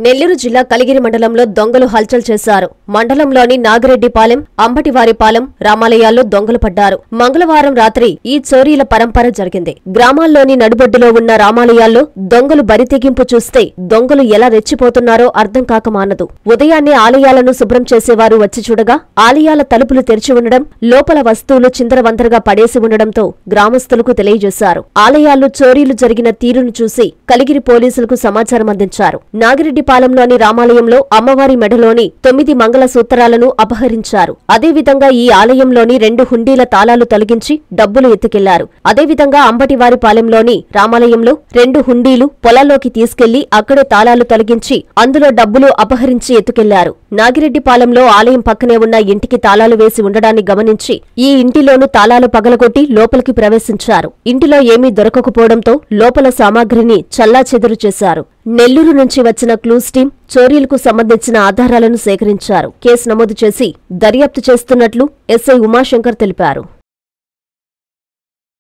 నెల్లూరు జిల్లా కలిగిరి మండలంలో దొంగలు హల్చల్ చేశారు. మండలంలోని నాగిరెడ్డిపాలెం, అంబటివారిపాలెం రామాలయాల్లో దొంగలు పడ్డారు. మంగళవారం రాత్రి ఈ చోరీల పరంపర జరిగింది. గ్రామాల్లోని నడిబొడ్డులో ఉన్న రామాలయాల్లో దొంగలు బరితెగింపు చూస్తే దొంగలు ఎలా రెచ్చిపోతున్నారో అర్థం కాక మానదు. ఉదయాన్నే ఆలయాలను శుభ్రం చేసేవారు వచ్చి చూడగా ఆలయాల తలుపులు తెరిచి ఉండడం, లోపల వస్తువులు చిందరవందరగా పడేసి ఉండడంతో గ్రామస్తులకు తెలియజేశారు. ఆలయాల్లో చోరీలు జరిగిన తీరును చూసి కలిగిరి పోలీసులకు సమాచారం అందించారు. నాగిరెడ్డిపాలెంలోని రామాలయంలో అమ్మవారి మెడలోని 9 మంగళ సూత్రాలను అపహరించారు. అదేవిధంగా ఈ ఆలయంలోని 2 హుండీల తాళాలు తొలగించి డబ్బులు ఎత్తుకెళ్లారు. అదేవిధంగా అంబటివారిపాలెంలోని రామాలయంలో 2 హుండీలు పొలాల్లోకి తీసుకెళ్లి అక్కడే తాళాలు తొలగించి అందులో డబ్బులు అపహరించి ఎత్తుకెళ్లారు. నాగిరెడ్డిపాలెంలో ఆలయం పక్కనే ఉన్న ఇంటికి తాళాలు వేసి ఉండడాన్ని గమనించి ఈ ఇంటిలోనూ తాళాలు పగలగొట్టి లోపలికి ప్రవేశించారు. ఇంటిలో ఏమీ దొరకకపోవడంతో లోపల సామాగ్రిని చల్లాచెదురు చేశారు. నెల్లూరు నుంచి వచ్చిన క్లూస్ టీం చోరీలకు సంబంధించిన ఆధారాలను సేకరించారు. కేసు నమోదు చేసి దర్యాప్తు చేస్తున్నట్లు ఎస్ఐ ఉమాశంకర్ తెలిపారు.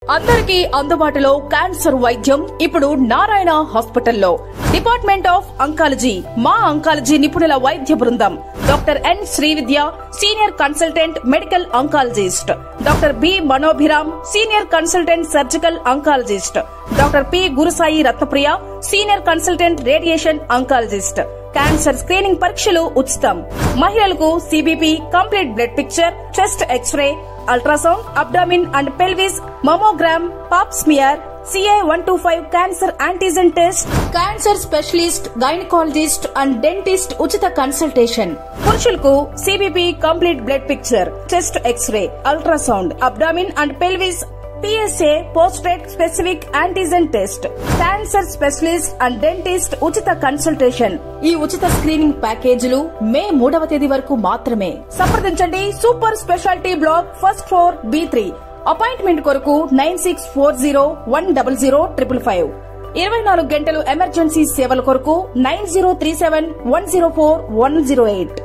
అందరికీ అందుబాటులో క్యాన్సర్ వైద్యం ఇప్పుడు నారాయణ హాస్పిటల్లో. డిపార్ట్మెంట్ ఆఫ్ అంకాలజీ, మా అంకాలజీ నిపుణుల వైద్య బృందం. Doctor N Srividya, senior consultant medical oncologist. Doctor B Manobhiram, senior consultant surgical oncologist. Doctor P Gurusai Ratnapriya, senior consultant radiation oncologist. Cancer screening పరీక్షలు ఉచితం. మహిళలకు CBP, complete blood picture, chest X ray, ultrasound, abdomen and pelvis, mammogram, pap smear, CA-125 cancer antigen test, cancer specialist, gynaecologist and dentist ఉచిత consultation. పురుషులకు CBP, complete blood picture, chest X ray, ultrasound, abdomen and pelvis, PSA పోస్ట్రేట్ specific antigen test, cancer specialist and dentist ఉచిత consultation. ఈ ఉచిత screening ప్యాకేజీలు మే 3వ తేదీ వరకు మాత్రమే. సంప్రదించండి super speciality block, first floor, B3. Appointment కొరకు 9640100555. 24 గంటలు ఎమర్జెన్సీ సేవల కొరకు 9037104108.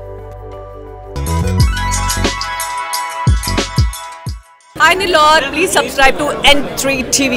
Hi Nilor, please subscribe to N3 TV.